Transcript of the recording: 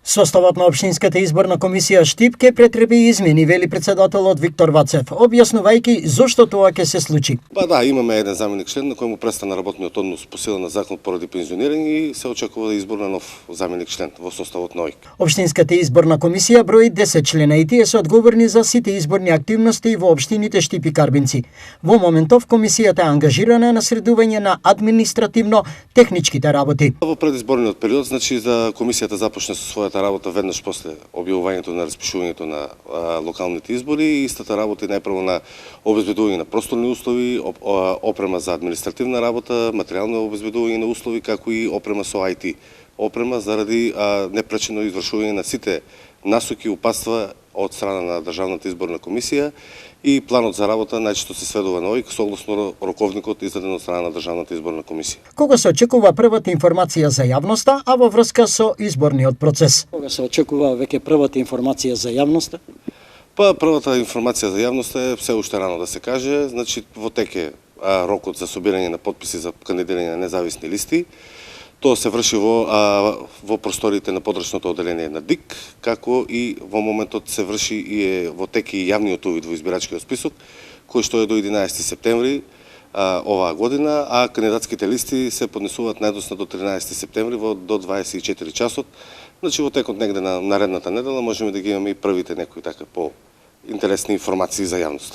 Составот на Општинската изборна комисија Штип ке претрпи измени, вели председателот Виктор Вацев, објаснувајќи зошто тоа ќе се случи. Да, имаме еден заменик член на кој му престана работниот однос по сила на закон поради пензионирање и се очекува избор на нов заменик член во составот на ОИК. Општинската изборна комисија брои 10 члена и тие се одговорни за сите изборни активности во општините Штип и Карбинци. Во моментов комисијата е ангажирана на средување на административно-техничките работи. Во предизборниот период, значи, за комисијата започна со својата работа веднаш после објавувањето на распишувањето на локалните избори и истата работа најпрво на обезбедување на просторни услови, опрема за административна работа, материјално обезбедување на услови, како и опрема со IT. Опрема заради непречено извршување на сите насоки и упатства од страна на Државната изборна комисија и планот за работа најчесто се сведува на ОИК согласно роковникот издаден од страна на Државната изборна комисија. Кога се очекува првата информација за јавноста, а во врска со изборниот процес? Кога се очекува веќе првата информација за јавноста? Првата информација за јавноста е се уште рано да се каже, значи во тек е рокот за собирање на подписи за кандидирање на независни листи. Тоа се врши во просториите на подрачното оделение на ДИК, како и во моментот се врши и во тек и јавниот увид во избирачкиот список, кој што е до 11 септември оваа година, а кандидатските листи се поднесуваат најдосна до 13 септември до 24 часот. Значи во текот негде на наредната недела можеме да ги имаме и првите некои така по интересни информации за јавноста.